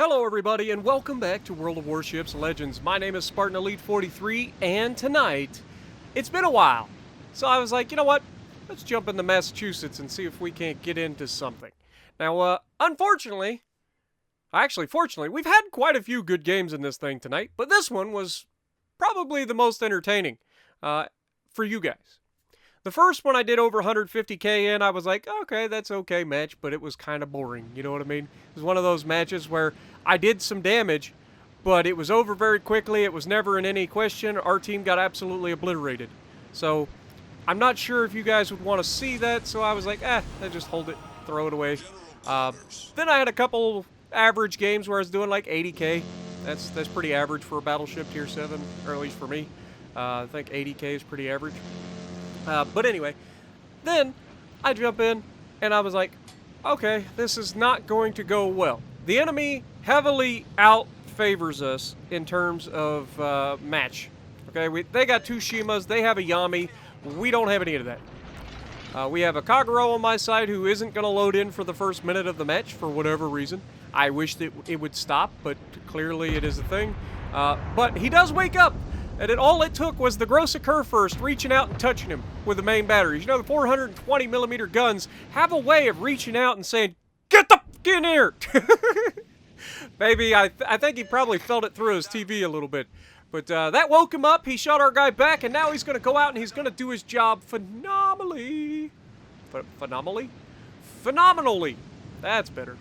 Hello everybody and welcome back to World of Warships Legends. My name is Spartan Elite 43 and tonight, it's been a while. So I was like, you know what? Let's jump into Massachusetts and see if we can't get into something. Now, fortunately, we've had quite a few good games in this thing tonight, but this one was probably the most entertaining for you guys. The first one I did over 150k in, I was like, okay, that's okay match, but it was kind of boring, you know what I mean? It was one of those matches where I did some damage, but it was over very quickly, it was never in any question, our team got absolutely obliterated. So, I'm not sure if you guys would want to see that, so I was like, I just hold it, throw it away. Then I had a couple average games where I was doing like 80k. That's pretty average for a battleship tier 7, or at least for me. I think 80k is pretty average. But anyway, then I jump in and I was like, okay, this is not going to go well. The enemy heavily out-favors us in terms of match. Okay, they got 2 Shimas, they have a Yami, we don't have any of that. We have a Kagero on my side who isn't going to load in for the first minute of the match for whatever reason. I wish that it would stop, but clearly it is a thing. But he does wake up. And all it took was the Grossa Kurfürst reaching out and touching him with the main batteries. You know, the 420mm guns have a way of reaching out and saying, "Get the f*** in here!" Maybe, I think he probably felt it through his TV a little bit. But that woke him up, he shot our guy back, and now he's going to go out and he's going to do his job phenomenally. Phenomenally. That's better.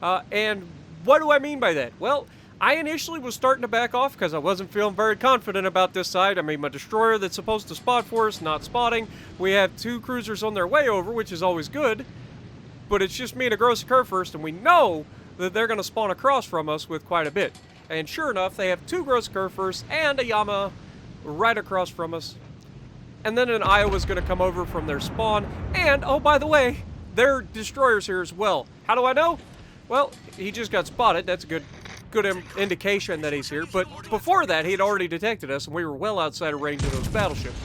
And what do I mean by that? Well, I initially was starting to back off because I wasn't feeling very confident about this side. I mean, my destroyer that's supposed to spot for us, not spotting. We have 2 cruisers on their way over, which is always good. But it's just me and a Grossa Kurfürst, and we know that they're going to spawn across from us with quite a bit. And sure enough, they have 2 Grossa Kurfürsts and a Yama right across from us. And then an Iowa's going to come over from their spawn. And, oh, by the way, their destroyer's here as well. How do I know? Well, he just got spotted. That's a good indication that he's here, but before that he had already detected us and we were well outside of range of those battleships.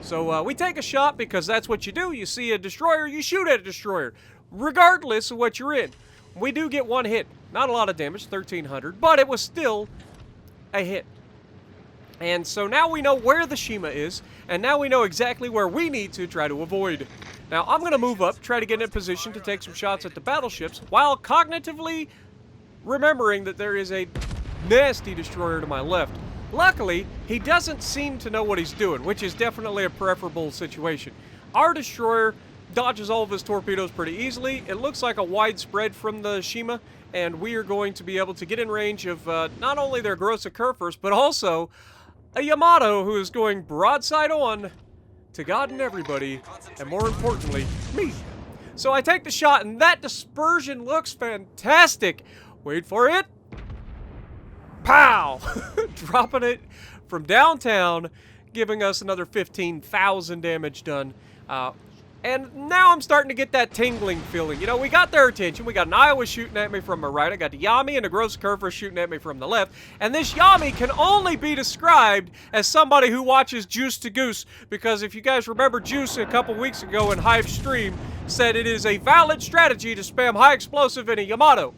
So we take a shot because that's what you do. You see a destroyer, you shoot at a destroyer, regardless of what you're in. We do get 1 hit, not a lot of damage, 1300, but it was still a hit. And so now we know where the Shima is, and now we know exactly where we need to try to avoid. Now I'm going to move up, try to get in position to take some shots at the battleships, while cognitively remembering that there is a nasty destroyer to my left. Luckily, he doesn't seem to know what he's doing, which is definitely a preferable situation. Our destroyer dodges all of his torpedoes pretty easily. It looks like a wide spread from the Shima, and we are going to be able to get in range of not only their Grossa Kurfürst, but also a Yamato who is going broadside on to God and everybody, and more importantly, me. So I take the shot, and that dispersion looks fantastic. Wait for it. Pow! Dropping it from downtown, giving us another 15,000 damage done. And now I'm starting to get that tingling feeling. You know, we got their attention. We got an Iowa shooting at me from my right. I got the Yami and a Grossa Kurfürst shooting at me from the left. And this Yami can only be described as somebody who watches Juice to Goose. Because if you guys remember, Juice a couple weeks ago in Hive Stream said it is a valid strategy to spam high explosive in a Yamato.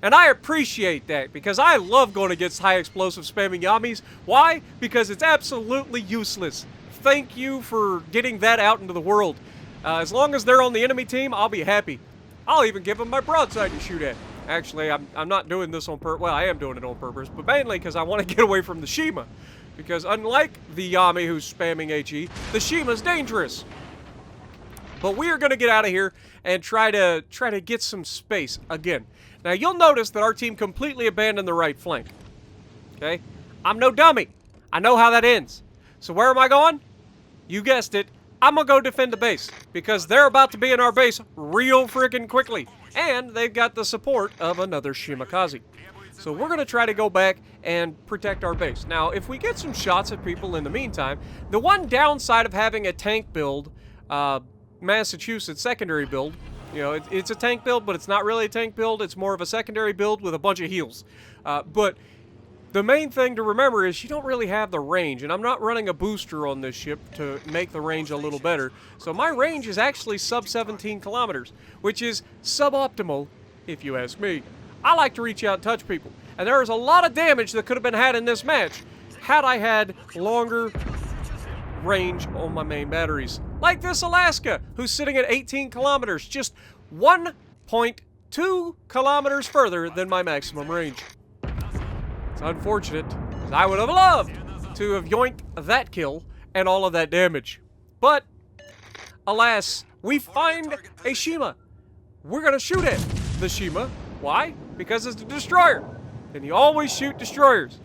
And I appreciate that, because I love going against high explosive spamming Yamis. Why? Because it's absolutely useless. Thank you for getting that out into the world. As long as they're on the enemy team, I'll be happy. I'll even give them my broadside to shoot at. Actually, I'm not doing this on purpose. Well, I am doing it on purpose, but mainly because I want to get away from the Shima. Because unlike the Yami who's spamming HE, the Shima's dangerous. But we are going to get out of here and try to get some space again. Now, you'll notice that our team completely abandoned the right flank. Okay? I'm no dummy. I know how that ends. So where am I going? You guessed it. I'm going to go defend the base. Because they're about to be in our base real freaking quickly. And they've got the support of another Shimakaze. So we're going to try to go back and protect our base. Now, if we get some shots at people in the meantime, the one downside of having a tank build, Massachusetts secondary build, you know, it's a tank build, but it's not really a tank build. It's more of a secondary build with a bunch of heals. But the main thing to remember is you don't really have the range, and I'm not running a booster on this ship to make the range a little better. So my range is actually sub 17 kilometers, which is suboptimal, if you ask me. I like to reach out and touch people. And there is a lot of damage that could have been had in this match had I had longer range on my main batteries. Like this Alaska, who's sitting at 18 kilometers, just 1.2 kilometers further than my maximum range. It's unfortunate, because I would have loved to have yoinked that kill and all of that damage. But, alas, we find a Shima. We're going to shoot it. The Shima. Why? Because it's a destroyer. And you always shoot destroyers.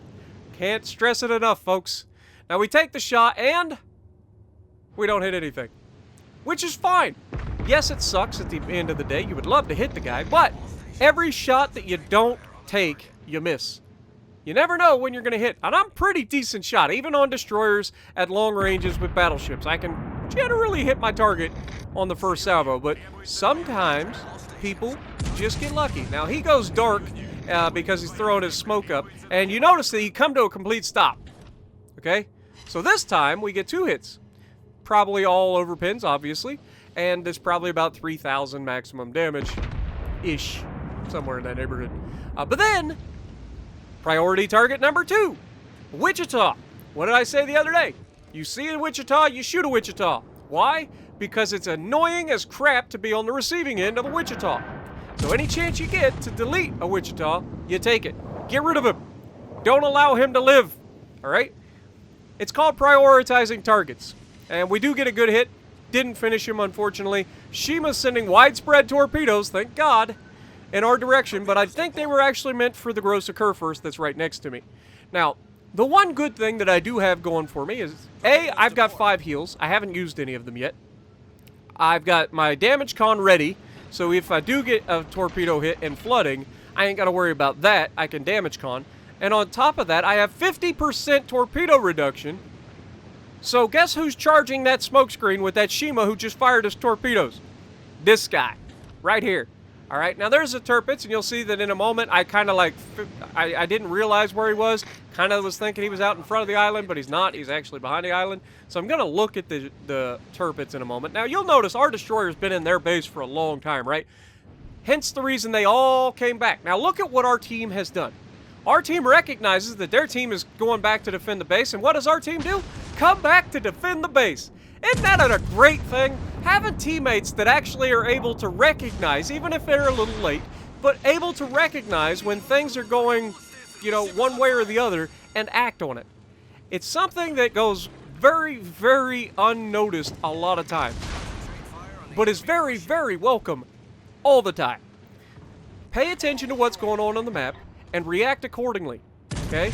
Can't stress it enough, folks. Now we take the shot and we don't hit anything. Which is fine. Yes, it sucks at the end of the day. You would love to hit the guy, but every shot that you don't take, you miss. You never know when you're going to hit. And I'm a pretty decent shot, even on destroyers at long ranges with battleships. I can generally hit my target on the first salvo, but sometimes people just get lucky. Now, he goes dark because he's throwing his smoke up, and you notice that he come to a complete stop. Okay? So this time, we get 2 hits. Probably all over pins, obviously, and it's probably about 3,000 maximum damage-ish, somewhere in that neighborhood. But then, priority target number 2, Wichita. What did I say the other day? You see a Wichita, you shoot a Wichita. Why? Because it's annoying as crap to be on the receiving end of a Wichita. So any chance you get to delete a Wichita, you take it. Get rid of him. Don't allow him to live. All right? It's called prioritizing targets. And we do get a good hit. Didn't finish him, unfortunately. Shima's sending widespread torpedoes, thank God, in our direction, but I think they were actually meant for the gross occur first that's right next to me. Now, the one good thing that I do have going for me is, A, I've got 5 heals. I haven't used any of them yet. I've got my damage con ready, so if I do get a torpedo hit and flooding, I ain't got to worry about that. I can damage con. And on top of that, I have 50% torpedo reduction. So guess who's charging that smokescreen with that Shima who just fired his torpedoes? This guy, right here. All right, now there's the Tirpitz, and you'll see that in a moment I kind of like, I didn't realize where he was. Kind of was thinking he was out in front of the island, but he's not. He's actually behind the island. So I'm going to look at the Tirpitz in a moment. Now you'll notice our destroyer's been in their base for a long time, right? Hence the reason they all came back. Now look at what our team has done. Our team recognizes that their team is going back to defend the base, and what does our team do? Come back to defend the base. Isn't that a great thing? Having teammates that actually are able to recognize, even if they're a little late, but able to recognize when things are going, you know, one way or the other and act on it. It's something that goes very, very unnoticed a lot of times, but is very, very welcome all the time. Pay attention to what's going on the map and react accordingly, okay?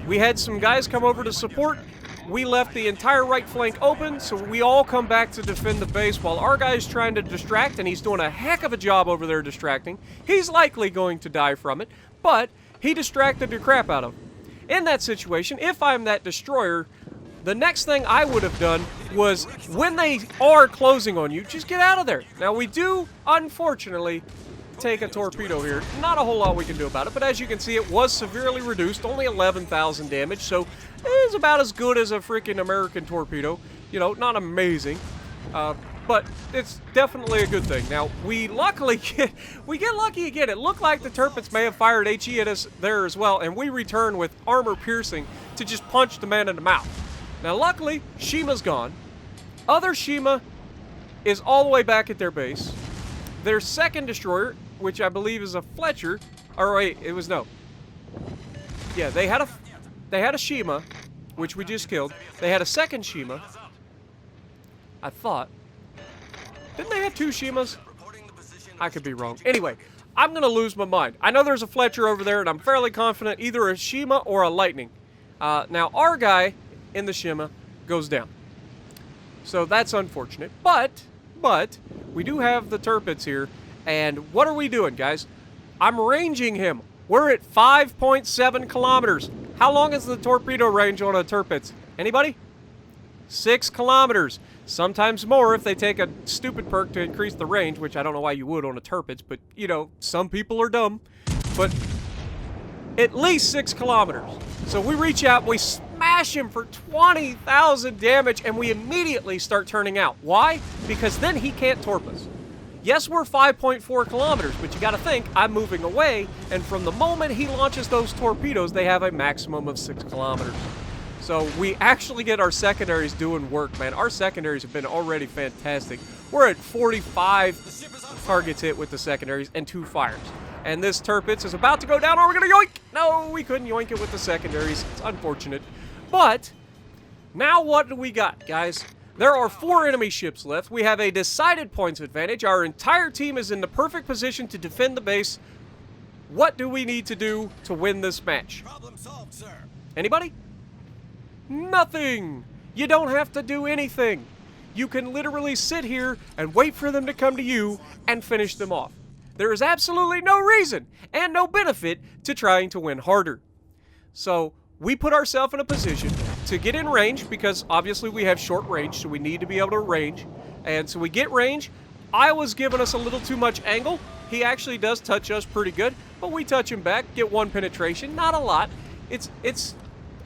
We had some guys come over to support. We left the entire right flank open, so we all come back to defend the base while our guy's trying to distract, and he's doing a heck of a job over there distracting. He's likely going to die from it, but he distracted the crap out of him. In that situation, if I'm that destroyer, the next thing I would have done was, when they are closing on you, just get out of there. Now, we do, unfortunately, take a torpedo here. Not a whole lot we can do about it, but as you can see, it was severely reduced, only 11,000 damage, so it's about as good as a freaking American torpedo. You know, not amazing, but it's definitely a good thing. Now, we luckily get lucky again. It looked like the Tirpitz may have fired HE at us there as well, and we return with armor piercing to just punch the man in the mouth. Now, luckily, Shima's gone. Other Shima is all the way back at their base. Their second destroyer, which I believe is a Fletcher, or wait, it was no. Yeah, they had a Shima, which we just killed. They had a second Shima. I thought. Didn't they have 2 Shimas? I could be wrong. Anyway, I'm going to lose my mind. I know there's a Fletcher over there, and I'm fairly confident either a Shima or a Lightning. Now, our guy in the Shima goes down. So that's unfortunate. But we do have the Tirpitz here. And what are we doing, guys? I'm ranging him. We're at 5.7 kilometers. How long is the torpedo range on a Tirpitz? Anybody? 6 kilometers. Sometimes more if they take a stupid perk to increase the range, which I don't know why you would on a Tirpitz, but, you know, some people are dumb. But at least 6 kilometers. So we reach out, we smash him for 20,000 damage, and we immediately start turning out. Why? Because then he can't torp us. Yes, we're 5.4 kilometers, but you gotta think, I'm moving away, and from the moment he launches those torpedoes, they have a maximum of 6 kilometers. So we actually get our secondaries doing work, man. Our secondaries have been already fantastic. We're at 45 targets hit with the secondaries and 2 fires. And this Tirpitz is about to go down, or we're gonna yoink! No, we couldn't yoink it with the secondaries. It's unfortunate. But, now what do we got, guys? There are 4 enemy ships left. We have a decided points advantage. Our entire team is in the perfect position to defend the base. What do we need to do to win this match? Problem solved, sir. Anybody? Nothing! You don't have to do anything. You can literally sit here and wait for them to come to you and finish them off. There is absolutely no reason and no benefit to trying to win harder. So, we put ourselves in a position to get in range, because obviously we have short range, so we need to be able to range. And so we get range. Iowa's giving us a little too much angle. He actually does touch us pretty good, but we touch him back, get 1 penetration, not a lot. It's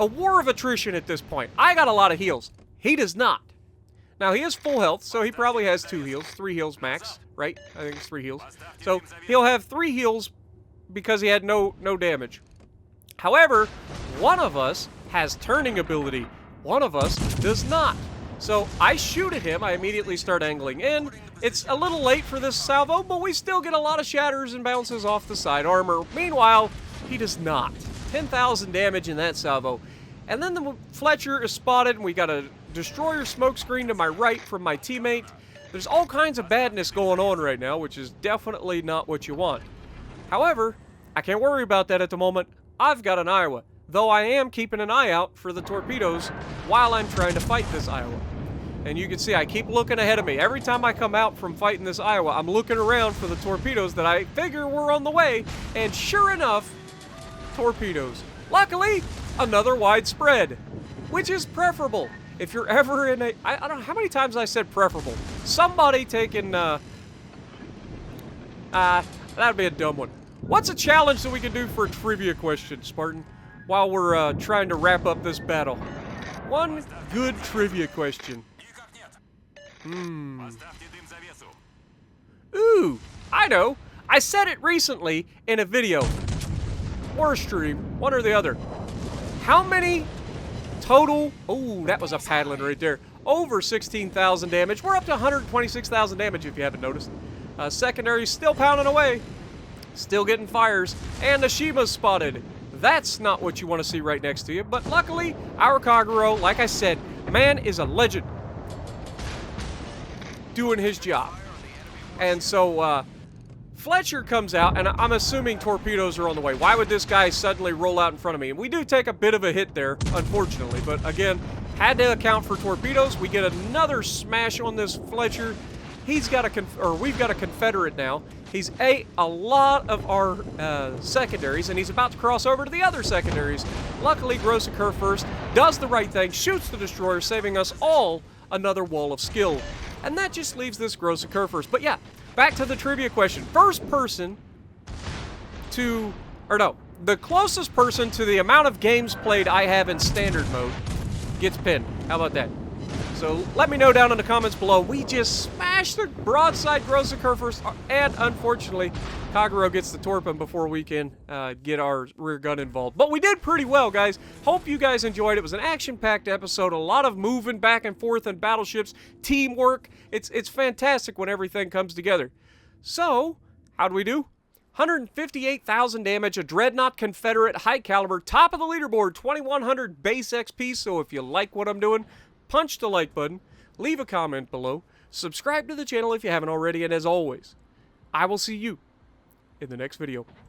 a war of attrition at this point. I got a lot of heals. He does not. Now, he is full health, so he probably has 2 heals, 3 heals max, right? I think it's 3 heals. So he'll have 3 heals because he had no damage. However, one of us has turning ability. One of us does not. So I shoot at him. I immediately start angling in. It's a little late for this salvo, but we still get a lot of shatters and bounces off the side armor. Meanwhile, he does not. 10,000 damage in that salvo. And then the Fletcher is spotted, and we got a destroyer smoke screen to my right from my teammate. There's all kinds of badness going on right now, which is definitely not what you want. However, I can't worry about that at the moment. I've got an Iowa, though I am keeping an eye out for the torpedoes while I'm trying to fight this Iowa. And you can see I keep looking ahead of me. Every time I come out from fighting this Iowa, I'm looking around for the torpedoes that I figure were on the way, and sure enough, torpedoes. Luckily, another wide spread, which is preferable. If you're ever in a... I don't know how many times I said preferable. Somebody taking... that'd be a dumb one. What's a challenge that we can do for a trivia question, Spartan, while we're trying to wrap up this battle? One good trivia question. Ooh, I know. I said it recently in a video. Or a stream, one or the other. How many total... Oh, that was a paddling right there. Over 16,000 damage. We're up to 126,000 damage if you haven't noticed. Secondary still pounding away. Still getting fires. And the Shima's spotted. That's not what you want to see right next to you. But luckily, our Kagero, like I said, man is a legend. Doing his job. And so, Fletcher comes out, and I'm assuming torpedoes are on the way. Why would this guy suddenly roll out in front of me? And we do take a bit of a hit there, unfortunately. But again, had to account for torpedoes. We get another smash on this Fletcher. We've got a Confederate now. He's ate a lot of our secondaries, and he's about to cross over to the other secondaries. Luckily, Grossaker first does the right thing, shoots the destroyer, saving us all another wall of skill. And that just leaves this Grossaker first. But yeah, back to the trivia question. First person to... Or no, the closest person to the amount of games played I have in standard mode gets pinned. How about that? So let me know down in the comments below. We just smashed the broadside Grossaker first, and unfortunately, Kagero gets the torping before we can get our rear gun involved. But we did pretty well, guys. Hope you guys enjoyed. It was an action-packed episode. A lot of moving back and forth in battleships, teamwork. It's fantastic when everything comes together. So, how'd we do? 158,000 damage, a Dreadnought Confederate, high caliber, top of the leaderboard, 2,100 base XP. So if you like what I'm doing, punch the like button, leave a comment below, subscribe to the channel if you haven't already, and as always, I will see you in the next video.